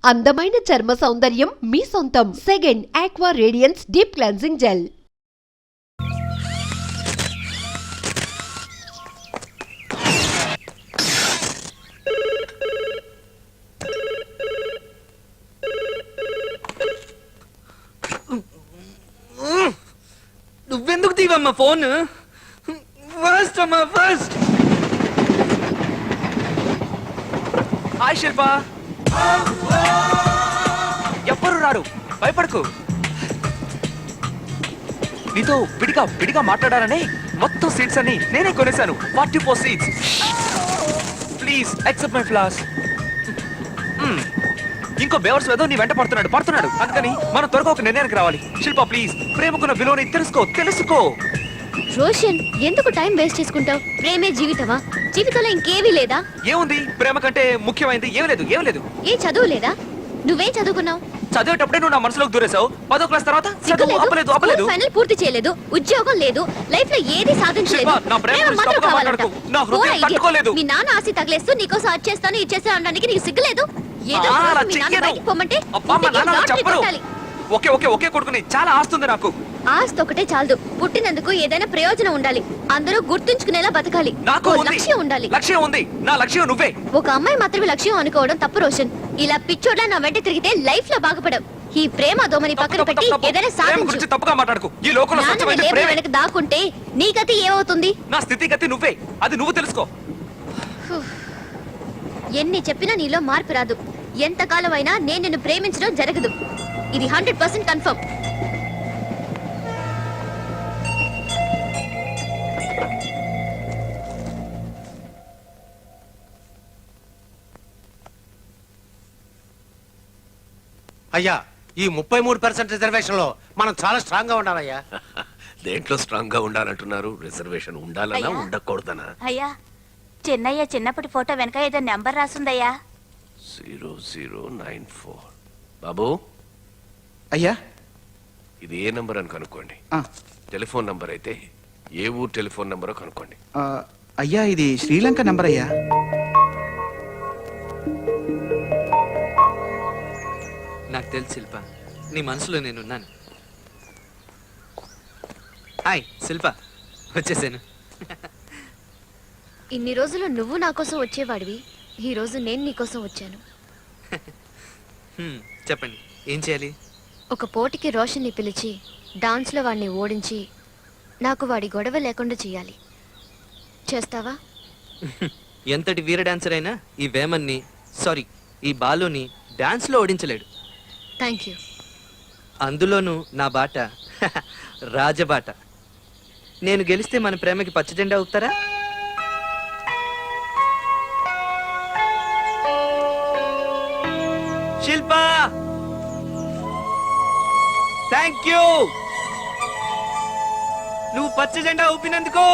అందమైన చర్మ సౌందర్యం మీ సొంతం. Second aqua radiance deep cleansing gel. నువ్వెందుకు తీవమ్మా ఫోన్? ఫస్ట్ అమ్మా ఫస్ట్. హాయ్ శిల్ప. ఎవ్వరు రారు, భయపడకు. నీతో విడిగా మాట్లాడాలని మొత్తం సీట్స్ అన్ని నేనే కొనేశాను. 44 seats. Please accept my floss. ఇంకో బేవర్స్ ఏదో నీ వెంట పడుతున్నాడు. అందుకని మనం త్వరగా ఒక నిర్ణయానికి రావాలి. శిల్ప ప్లీజ్, ప్రేమకున్న విలువని తెలుసుకో. రోషన్, ఎందుకు టైం వేస్ట్ చేసుకుంటావు? ప్రేమే జీవితమా? జీవితంలో ఇంకేమీ లేదా? ఏముంది? ప్రేమ కంటే ముఖ్యమైనది ఏం లేదు. ఏ చదువు లేదా? నువ్వేం చదువుకున్నావు? చదివేటప్పుడే నువ్వు నా మనసులోకి దూరేసావు. 10వ క్లాస్ తర్వాత చదువు అప్పలేదు. ఫైనల్ పూర్తి చేయలేదు, ఉద్యోగం లేదు, లైఫ్ లో ఏది సాధించలేదు. మీ నాన్న ఆశ తగిలేస్తూ నీకోసం అది చేస్తాను ఇది చేస్తాను అనడానికి నీకు సిగ్గులేదు? ఏదో పొమ్మంటే ఒకే కొడుకుని చాలా ఆస్తుంది నాకు. ఆస్తి ఒకటే చాలదు, పుట్టినందుకు ఏదైనా ప్రయోజనం ఉండాలి. అందరూ గుర్తుంచుకునేలా బతకాలి. నాకు లక్ష్యం ఉండాలి. లక్ష్యం ఉంది. నా లక్ష్యం నువ్వే. ఒక అమ్మాయి మాత్రమే లక్ష్యం అనుకోవడం తప్పు రోషన్. ఇలా పిచ్చోడ్లా నా వెంట తిరిగితే లైఫ్ లో బాగుపడవు. ఈ ప్రేమ దోమని పక్కన పెట్టి ఏదైనా సాధించు. తప్పుగా మాట్లాడకు. ఈ లోకంలో సత్యమైన ప్రేమ వెనక దాక్కుంటే నీ గతి ఏమవుతుంది? నా స్థితి గతి నువ్వే. అది నువ్వు తెలుసుకో. ఎన్ని చెప్పినా నీలో మార్పు రాదు. ఎంతకాలం అయినా నేను నిన్ను ప్రేమించడం జరగదు. ఇది 100% కన్ఫర్మ్. అయ్యా, ఈ 33% రిజర్వేషన్ లో మనం చాలా స్ట్రాంగ్ గా ఉండాలయ్యా. దేంట్లో స్ట్రాంగ్ గా ఉండాలంటున్నారు? రిజర్వేషన్ ఉండాలన్నా ఉండకూడదనా? అయ్యా, చిన్నయ్య చిన్నప్పటి ఫోటో వెనక ఏదో నెంబర్ రాసుందయ్యా. 0094. బాబు అయ్యా, ఇది ఏ నంబర్ అని కనుక్కోండి. టెలిఫోన్ నంబర్ అయితే ఏ ఊరు టెలిఫోన్ నంబరో కనుక్కోండి. అయ్యా, ఇది శ్రీలంక నంబర్ అయ్యా. నాకు తెలుసు శిల్ప, నీ మనసులో నేనున్నాను. హాయ్ శిల్ప, వచ్చేసాను. ఇన్ని రోజులు నువ్వు నా కోసం వచ్చేవాడివి, ఈ రోజు నేను నీ కోసం వచ్చాను. చెప్పండి, ఏం చేయాలి? ఒక పోటీకి రోషన్ని పిలిచి డాన్స్ లో వాడిని ఓడించి నాకు వాడి గొడవ లేకుండా చేయాలి. చేస్తావా? ఎంతటి వీర డాన్సర్ అయినా ఈ వేమన్ని ఈ బాలుని డాన్స్ లో ఓడించలేడు. Thank you. అందులోనూ నా బాట రాజబాట. నేను గెలిస్తే మన ప్రేమకి పచ్చ జెండా ఊపుతారా? శిల్ప, థ్యాంక్ యూ. నువ్వు పచ్చ జెండా ఊపినందుకు.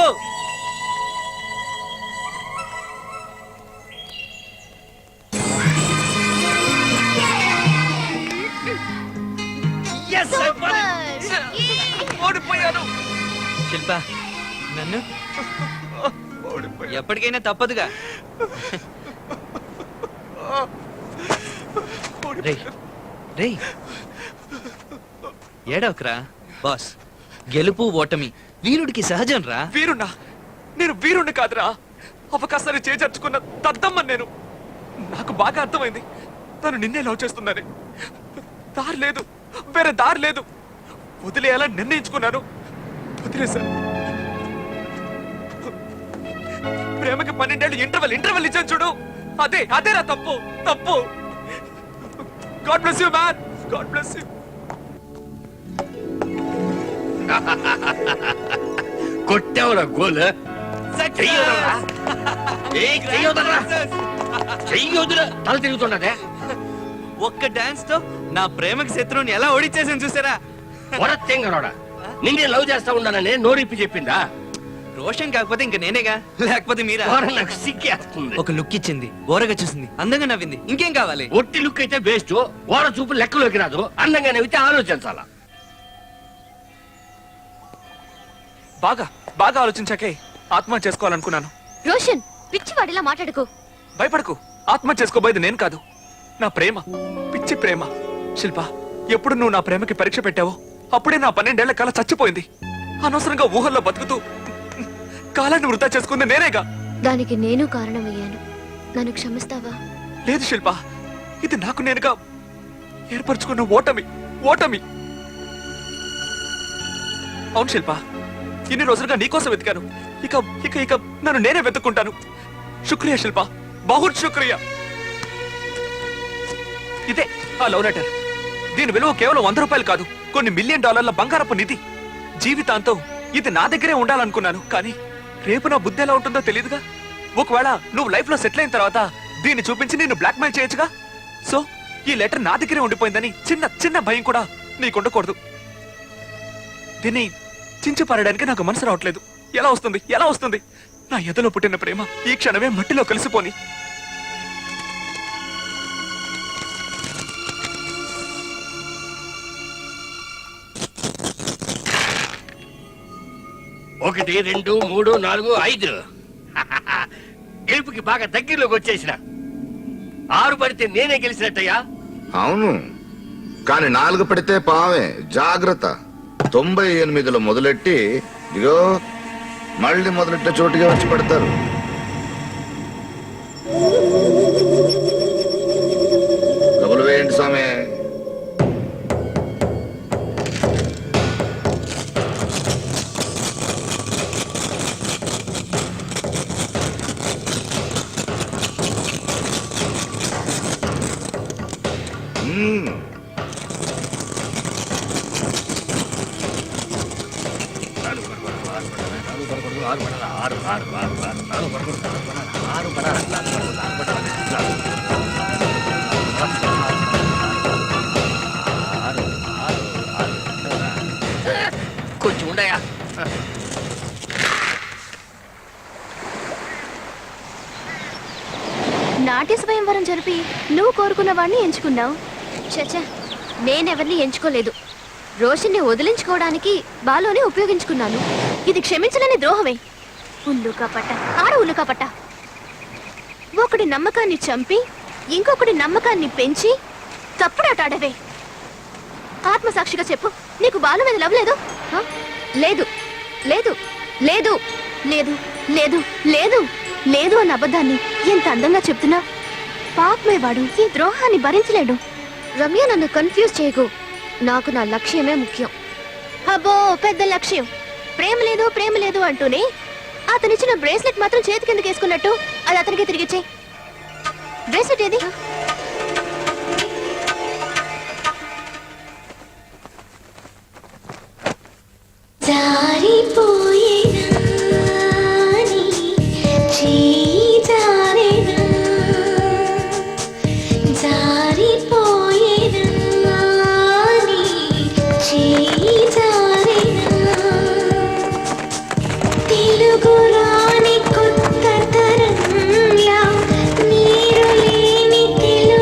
ఓడిపోయాను. శిల్ప, నన్ను ఎప్పటికైనా తప్పదుగా. రేయ్, ఏడవకరా బాస్. గెలుపు ఓటమి వీరుడికి సహజం రా. వీరున్నా? నేను వీరుణ్ణి కాదురా, అవకాశాన్ని చేజర్చుకున్న దద్దమ్మని నేను. నాకు బాగా అర్థమైంది, తను నిన్నే లవ్ చేస్తుందని. దారి లేదు, వేరే దారి లేదు. వదిలేయాలని నిర్ణయించుకున్నాను, వదిలేశాను. ప్రేమకి 12 ఏళ్ళు ఇంటర్వెల్ ఇచ్చాను చూడు, అదేరా తప్పు. God bless you, man. God bless you. కొట్టావురా గోల్. తల తిరుగుతున్నదే. ఒక్క డాన్స్ తో నా ప్రేమకి శత్రువుని ఎలా ఓడించేసాను చూసారా? వరత్తెంగరోడా, నిన్నే లవ్ చేస్తా ఉన్నానని నోరిప్పి చెప్పిందా? రోషన్ కాకపోతే ఇంక నేనేగా, లేకపోతే మీరా? నాకు సిగ్గేస్తుంది. ఒక లుక్ ఇచ్చింది, ఓరగా చూసింది, అందంగా నవ్వింది, ఇంకేం కావాలి? ఒట్టి లుక్ అయితే వేస్ట్, ఓర చూపు లెక్కలోకి రాదు. అందంగా నవ్వితే ఆలోచించాలా. బాగా ఆలోచించాకే ఆత్మహత్య చేసుకోవాలనుకున్నాను. రోషన్, పిచ్చివాడిలా మాట్లాడుకో. భయపడకు, ఆత్మహత్య చేసుకోబోయేది నేను కాదు, నా ప్రేమ, పిచ్చి ప్రేమ. శిల్ప, ఎప్పుడు నువ్వు నా ప్రేమకి పరీక్ష పెట్టావో అప్పుడే నా 12 ఏళ్ల కల చచ్చిపోయింది. అనవసరంగా ఊహల్లో బతుకుతూ కాలాన్ని వృధా చేసుకుంది నేనేగా. దానికి నేను కారణమయ్యాను. నన్ను క్షమిస్తావా? లేదు శిల్ప, ఇది నాకు నేనుగా ఏర్పరచుకున్న ఓటమి. ఓటమి. అవును శిల్ప, ఇన్ని రోజులుగా నీకోసం వెతికాను. ఇక ఇక ఇక నన్ను నేనే వెతుక్కుంటాను. శుక్రియా శిల్ప, బహుత్ శుక్రియా. ఇదే ఆ లవ్ లెటర్. దీని విలువ కేవలం 100 రూపాయలు కాదు, కొన్ని $1 మిలియన్ బంగారపు నిధి. జీవితాంతం ఇది నా దగ్గరే ఉండాలనుకున్నాను. కానీ రేపు నా బుద్ధి ఎలా ఉంటుందో తెలియదుగా. ఒకవేళ నువ్వు లైఫ్ లో సెటిల్ అయిన తర్వాత దీన్ని చూపించి నిన్ను బ్లాక్ మెయిల్ చేయొచ్చుగా. సో ఈ లెటర్ నా దగ్గరే ఉండిపోయిందని చిన్న చిన్న భయం కూడా నీకు ఉండకూడదు. దీన్ని చించి పారడానికి నాకు మనసు రావట్లేదు. ఎలా వస్తుంది, ఎలా వస్తుంది? నా ఎదలో పుట్టిన ప్రేమ ఈ క్షణమే మట్టిలో కలిసిపోని. ఒకటి 2 3 4 5 గెలుపుకి బాగా దగ్గరలోకి వచ్చేసిన 6 పడితే నేనే గెలిచినట్టయ్యా. అవును, కానీ 4 పడితే పావే. జాగ్రత్త. 98లో మొదలెట్టి ఇదిగో మళ్ళీ మొదలెట్టే చోటుగా వచ్చి పడతారు. డబ్బులు వేయండి స్వామి. కొంచెం ఉండయా. నాట్య స్వయంవరం జరిపి నువ్వు కోరుకున్న వాడిని ఎంచుకున్నావు. చచ్చా, నేనెవరిని ఎంచుకోలేదు. రోషన్ని వదిలించుకోవడానికి బాలోనే ఉపయోగించుకున్నాను. ఇది క్షమించలేని ద్రోహమే. ఉల్లుకా పట్ట, ఆడ ఉల్లుకా పట్ట. ఒకడి నమ్మకాన్ని చంపి ఇంకొకటి నమ్మకాన్ని పెంచి తప్పుడాటాడవే. ఆత్మసాక్షిగా చెప్పు, నీకు బాలు మీద లవ్ లేదు? హ? లేదు లేదు లేదు లేదు లేదు లేదు లేదు అన్న అబద్ధాన్ని ఎంత అందంగా చెప్తున్నా. పాపమే వాడు ఈ ద్రోహాన్ని భరించలేడు. రమ్య, నన్ను కన్ఫ్యూజ్ చేయకు. నాకు నా లక్ష్యమే ముఖ్యం. అబ్బో, పెద్ద లక్ష్యం. ప్రేమ లేదు ప్రేమ లేదు అంటూనే అతనిచ్చిన బ్రేస్లెట్ మాత్రం చేతి కిందకి వేసుకున్నట్టు అది అతనికి తిరిగిచ్చే. బ్రేస్లెట్ ఏది? తెలుగు రాని కొత్త తరంలా నీరు లేని తెలుగు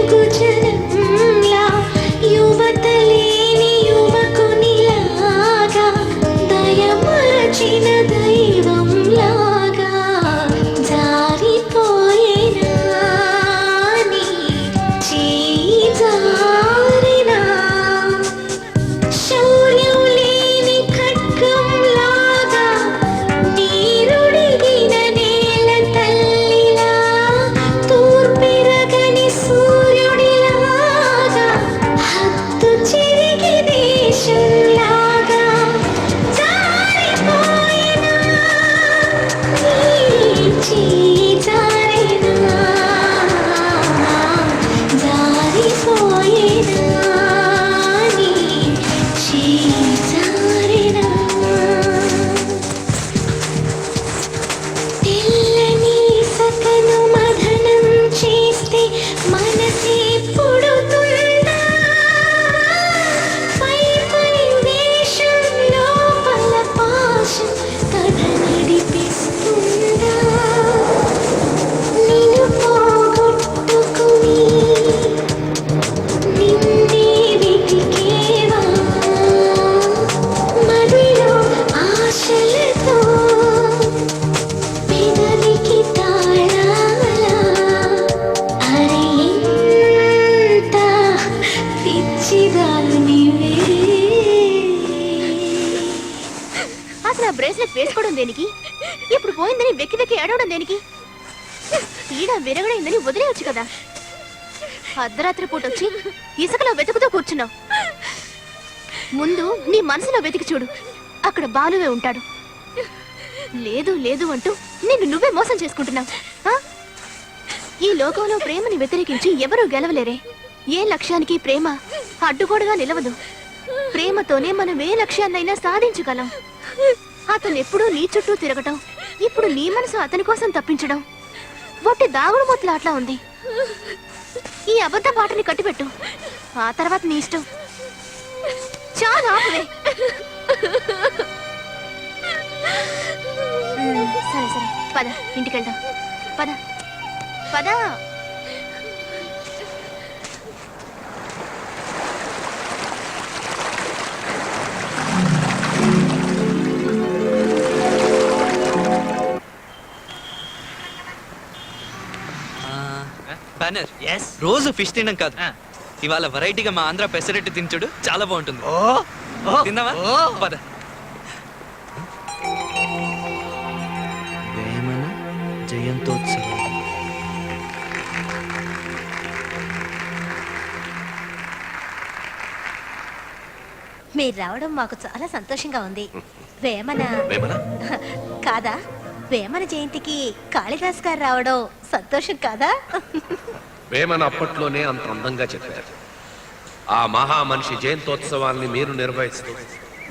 వేసుకోవడం దేనికి? ఇప్పుడు పోయిందని వెక్కి వెక్కి ఏడవడం దేనికి? ఈడ విరగడైందని వదిలేయచ్చు కదా. అర్ధరాత్రి పూట వచ్చి ఇసుకలో వెతుకుతూ కూర్చున్నావు. ముందు నీ మనసులో వెతికి చూడు, అక్కడ బాలువే ఉంటాడు. లేదు లేదు అంటూ నిన్ను నువ్వే మోసం చేసుకుంటున్నావు. ఆ? ఈ లోకంలో ప్రేమని వ్యతిరేకించి ఎవరూ గెలవలేరే. ఏ లక్ష్యానికి ప్రేమ అడ్డుగోడగా నిలవదు. ప్రేమతోనే మనం ఏ లక్ష్యాన్నైనా సాధించగలం. అతను ఎప్పుడూ నీ చుట్టూ తిరగటం, ఇప్పుడు నీ మనసు అతని కోసం తప్పించడం ఒట్టి దాగుడు మొత్తులు అట్లా ఉంది. ఈ అబద్ధ పాటని కట్టిపెట్టు, ఆ తర్వాత నీ ఇష్టం. చాలా ఆపవే. సరే సరే పద, ఇంటికి వెళ్దాం. పద పద. బ్యానర్ రోజు ఫిష్ తినడం కాదు, ఇవాళ వెరైటీగా మా ఆంధ్ర పెసరెట్టు తినచుడు, చాలా బాగుంటుంది. తిందామా? పద. వేమన జయంతోత్సవం. మీరు రావడం మాకు చాలా సంతోషంగా ఉంది. వేమన వేమన కాదా? వేమన జయంతికి కాళిదాస్ గారు రావడం సంతోషం కాదా? వేమన అప్పట్లోనే అంత అందంగా చెప్పారు. ఆ మహా మనిషి జయంతోత్సవాల్ని మీరు నిర్వహిస్తూ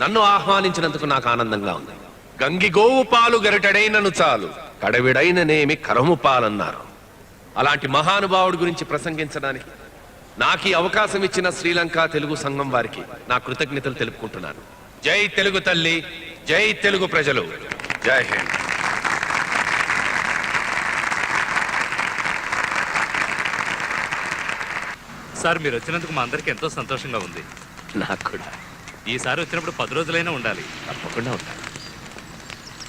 నన్ను ఆహ్వానించినందుకు నాకు ఆనందంగా ఉంది. గంగి గోవు పాలు గరిటెడైనను చాలు, కడవిడైననేమి కరము పాలన్నారు. అలాంటి మహానుభావుడి గురించి ప్రసంగించడానికి నాకు ఈ అవకాశం ఇచ్చిన శ్రీలంక తెలుగు సంఘం వారికి నా కృతజ్ఞతలు తెలుపుకుంటున్నాను. జై తెలుగు తల్లి, జై తెలుగు ప్రజలు, జై హింద్. సార్, మీరు వచ్చినందుకు మా అందరికి ఎంతో సంతోషంగా ఉంది. నాకు కూడా. ఈసారి వచ్చినప్పుడు 10 రోజులైనా ఉండాలి. తప్పకుండా ఉంటాను.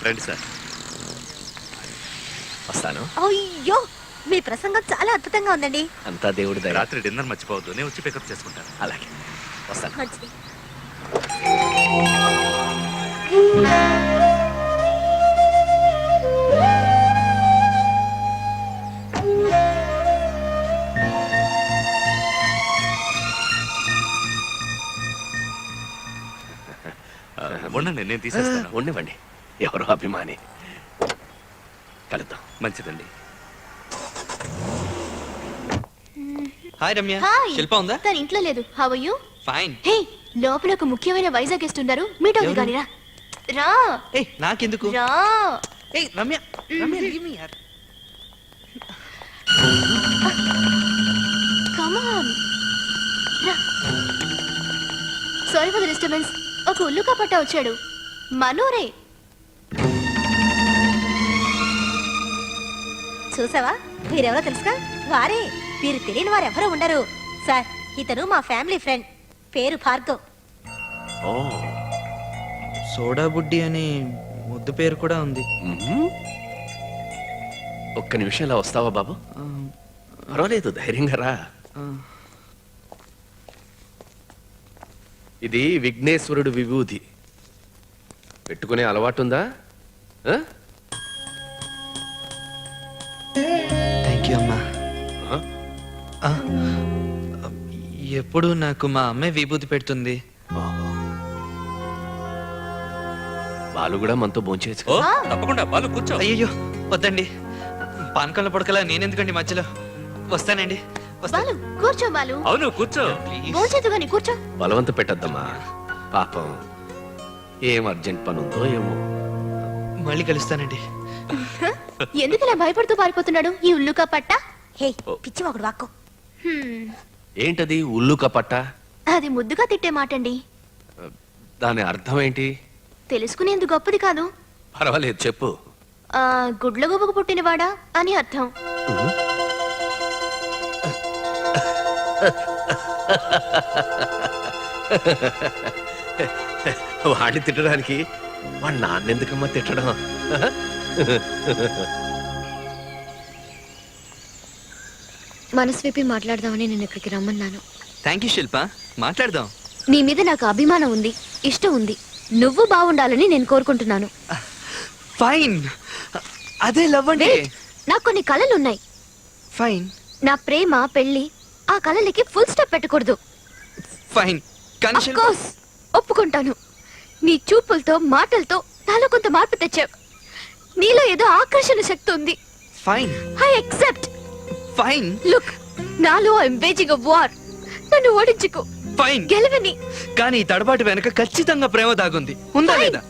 రండి సార్. వస్తాను. అయ్యో, మీ ప్రసంగం చాలా అద్భుతంగా ఉందండి. అంతా దేవుడి దయ. రాత్రి డిన్నర్ మర్చిపోవద్దు, నేను వచ్చి పికప్ చేసుకుంటాను. అలాగే వస్తాను. మంచిది. ఉండండి, నేను తీసేస్తాను. ఉండివ్వండి, ఎవరో అభిమాని. కలుద్దాం. మంచిదండి. హాయ్ రమ్య. హాయ్. శిల్ప ఉందా? తన ఇంట్లో లేదు. How are you? Fine. Hey, లోపల ఒక ముఖ్యమైన వైజాగ్ గెస్ట్ ఉన్నారు. మీట్ అవుతుంది కానీ రా. రా ఏయ్, నాకెందుకు? రా. ఏయ్ Ramya, Ramya leave me yaar. Come on. రా. Sorry for the disturbance. ఒక ఉల్లుకా పట్ట వచ్చాడు. మనోరే. చూసావా, మీరెవరో తెలుసుగా? వారే. మీరు తెలియని వారు ఎవరో ఉండరు సార్. ఇతను మా ఫ్యామిలీ ఫ్రెండ్, పేరు భార్గవ్. ఓ, సోడా బుడ్డి అని ముద్దు పేరు కూడా ఉంది. ఒక్క నిమిషం ఇలా వస్తావా బాబు? పర్వాలేదు, ధైర్యంగా రా. ఇది విఘ్నేశ్వరుడు విభూతి. పెట్టుకునే అలవాటుందా? థ్యాంక్ యూ అమ్మా. ఎప్పుడు నాకు మా అమ్మే విభూతి పెడుతుంది. వాళ్ళు కూడా మనతో భోంచేయచ్చు. ఓ, తప్పకుండా. బాలు కూర్చో. అయ్యో వద్దండి, పానకంలో పడకలా నేనెందుకండి మధ్యలో. వస్తానండి. బాలు కూర్చో. బాలు అవును, కూర్చో. భోంచేద్దు కానీ కూర్చో. బలవంత పెట్టద్దమ్మా, పాపం ఏం అర్జెంట్ పని ఉందో ఏమో. మళ్ళీ కలుస్తానండి. ఎందుకు ఇలా భయపడుతూ పారిపోతున్నాడు ఈ ఉల్లుకా పట్ట? హే, పిచ్చి ఒకడు వాక్కు. ఏంటది ఉల్లుక పట్ట? అది ముద్దుగా తిట్టే మాటండి. దాని అర్థం ఏంటి? తెలుసుకునేందుకు గొప్పది కాదు. పర్వాలేదు, చెప్పు. గుడ్లగూబకు పుట్టినవాడా అని అర్థం. వాడిని తిట్టడానికి వాడు నాన్నెందుకమ్మా తిట్టడం? మనస్విపి మాట్లాడదామని నేను ఇక్కడికి రమ్మన్నాను. థ్యాంక్ యూ శిల్ప, మాట్లాడదాం. నీ మీద నాకు అభిమానం ఉంది, ఇష్టం ఉంది. నువ్వు బాగుండాలని నేను కోరుకుంటున్నాను. ఫైన్, అదే లవ్ అంటే. Wait, నాకు కొన్ని కళలు ఉన్నాయి. ఫైన్ నా ప్రేమ పెళ్లి ఆ కళలకి ఫుల్ స్టాప్ పెట్టకూడదు. ఫైన్ కానీ Of course, ఒప్పుకుంటాను. నీ చూపులతో మాటలతో నాలో కొంత మార్పు తెచ్చావు. నీలో ఏదో ఆకర్షణ శక్తి ఉంది. Fine I accept. Fine look, నాలో ఐఎమ్ వేజింగ్ అ వార్. నన్ను ఓడించుకో, ఫైన్. గెలవని. కానీ ఈ తడబాటు వెనక ఖచ్చితంగా ప్రేమ దాగుంది. ఉందా Fine. లేదా?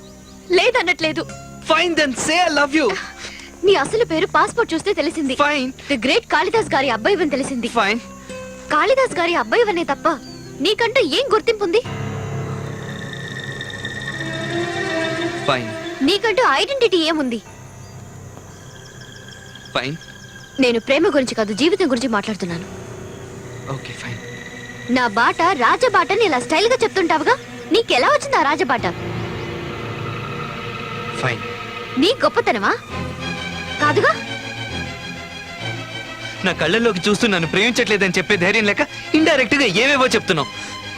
లేదన్నట్లేదు. Fine then say I love you. నీ అసలు పేరు పాస్పోర్ట్ చూస్తే తెలిసింది. ఫైన్ ది గ్రేట్ కాళిదాస్ గారి అబ్బాయివని తెలిసింది. ఫైన్ కాళిదాస్ గారి అబ్బాయివనే తప్ప నీకంటూ ఏం గుర్తింపు ఉంది? ఫైన్ నీకంటూ ఐడెంటిటీ ఏముంది? ఫైన్ నేను ప్రేమ గురించి కాదు, జీవితం గురించి మాట్లాడుతున్నాను. Okay fine. నా బాట రాజబాటని ఇలా స్టైల్ గా చెప్తుంటావుగా, నీకెలా వచ్చింది ఆ రాజబాట? ఫైన్ నీ గొప్పతనమా? కాదుగా. నా కళ్ళల్లోకి చూస్తూ నన్ను ప్రేమించట్లేదని చెప్పే ధైర్యం లేక ఇండైరెక్ట్ గా ఏవేవో చెప్తున్నావు.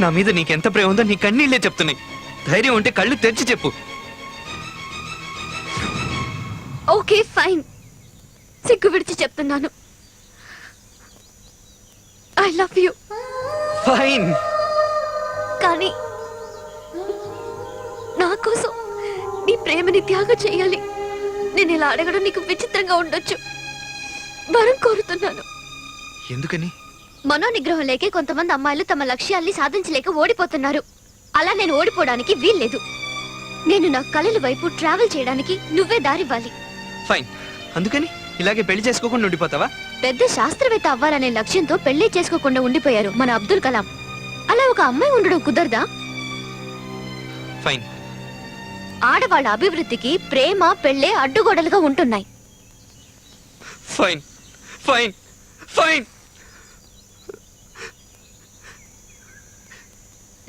నా మీద నీకెంత ప్రేమ ఉందో నీ కన్నీళ్లే చెప్తున్నాయి. ధైర్యం ఉంటే కళ్ళు తెరిచి చెప్పు. ఓకే ఫైన్, సిగ్గు విడిచి చెప్తున్నాను. I love you. ఫైన్ కానీ నా కోసం నీ ప్రేమని త్యాగం చేయాలి. నేను ఇలా అడగడం నీకు విచిత్రంగా ఉండొచ్చు. వరం కోరుతున్నాను. ఎందుకని? మనోనిగ్రహం లేకే కొంతమంది అమ్మాయిలు తమ లక్ష్యాల్ని సాధించలేక ఓడిపోతున్నారు. అలా నేను ఓడిపోవడానికి వీల్లేదు. నేను నా కలల వైపు ట్రావెల్ చేయడానికి నువ్వే దారివ్వాలి. ఫైన్. అందుకని ఇలాగే పెళ్లి చేసుకోకుండా ఉండిపోతావా? పెద్ద శాస్త్రవేత్త అవ్వాలనే లక్ష్యంతో పెళ్లి చేసుకోకుండా ఉండిపోయారు మన అబ్దుల్ కలాం. అలా ఒక అమ్మాయి ఉండడం కుదరదా? ఫైన్. ఆడవాళ్ళ అభివృద్ధికి ప్రేమ పెళ్లే అడ్డుగోడలుగా ఉంటున్నాయి. Fine fine fine.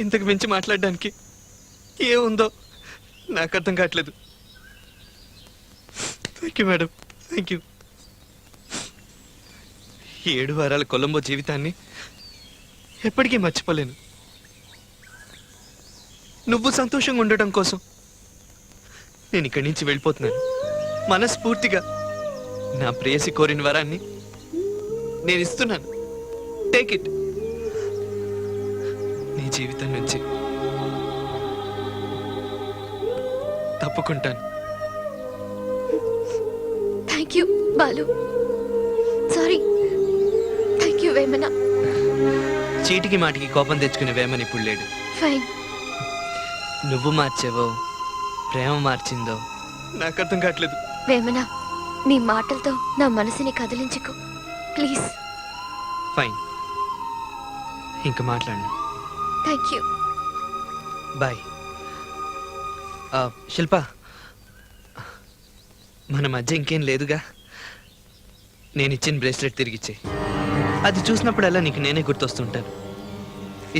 ఇంతకు మించి మాట్లాడడానికి ఏముందో నాకు అర్థం కావట్లేదు. Thank you madam, thank you. 7 వారాల కొలంబో జీవితాన్ని ఎప్పటికీ మర్చిపోలేను. నువ్వు సంతోషంగా ఉండటం కోసం నేను ఇక్కడి నుంచి వెళ్ళిపోతున్నాను. మనస్ఫూర్తిగా నా ప్రేయసి కోరిన వరాన్ని నేను ఇస్తున్నాను. Take it. నీ జీవితం నుంచి తప్పుకుంటాను. Thank you Balu. Sorry. Thank you Vemana. చీటికి మాటికి కోపం తెచ్చుకునే వేమని ఇప్పుడు లేడు. ఫైన్. నువ్వు మార్చావో ప్రేమ మార్చిందో నాకు అర్థం కావట్లేదు. వేమన, నీ మాటలతో నా మనసుని కదిలించుకో ప్లీజ్. ఫైన్, ఇంకా మాట్లాడు. Thank you. బాయ్. శిల్ప, మన మధ్య ఇంకేం లేదుగా? నేను ఇచ్చిన బ్రేస్లెట్ తిరిగిచ్చే. అది చూసినప్పుడల్లా నీకు నేనే గుర్తొస్తుంటాను.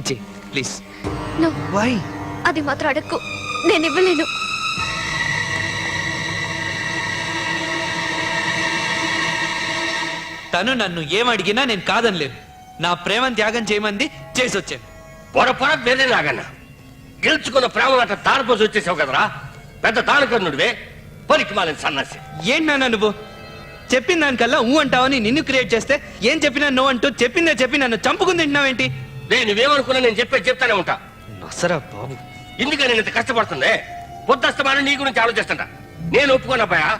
ఇచ్చే ప్లీజ్. No, why? అది మాత్రం అడక్కు, నేను ఇవ్వలేను. తను నన్ను ఏమడిగినా నేను కాదనలేను. నా ప్రేమను త్యాగం చేయమంది చేసి వచ్చాను. పొరపొర వేరే లాగన్నా గెలుచుకున్న ప్రేమ అట్లా తారపోసి వచ్చేసావు కదరా. పెద్ద తారకన్నుడివే, పనికి మాలని సన్నాసి. ఏంటన్నా నువ్వు చెప్పిన దానికల్లా ఊ అంటావని నిన్ను క్రియేట్ చేస్తే ఏం చెప్పినా నో అంటూ చెప్పిందే చెప్పి నన్ను చంపుకుని తింటున్నావేంటి? నువ్వేమనుకున్నా నేను చెప్తానే ఉంటా. నసరా బాబు, ఎందుకని నేను ఇంత కష్టపడుతుంది? పొద్దుస్తమానం నీ గురించి ఆలోచిస్తుంటా. నేను ఒప్పుకోనబ్బాయా.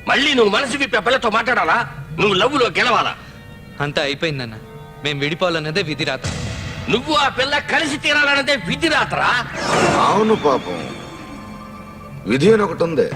మళ్ళీ నువ్వు మనసు విప్పే పిల్లతో మాట్లాడాలా? నువ్వు లవ్వులో గెలవాలా? అంతా అయిపోయిందన్న. మేము విడిపోవాలన్నదే విధి రాత. నువ్వు ఆ పిల్ల కలిసి తీరాలన్నదే విధి రాతరా? అవును పాపం, విధి అని ఒకటి ఉంది.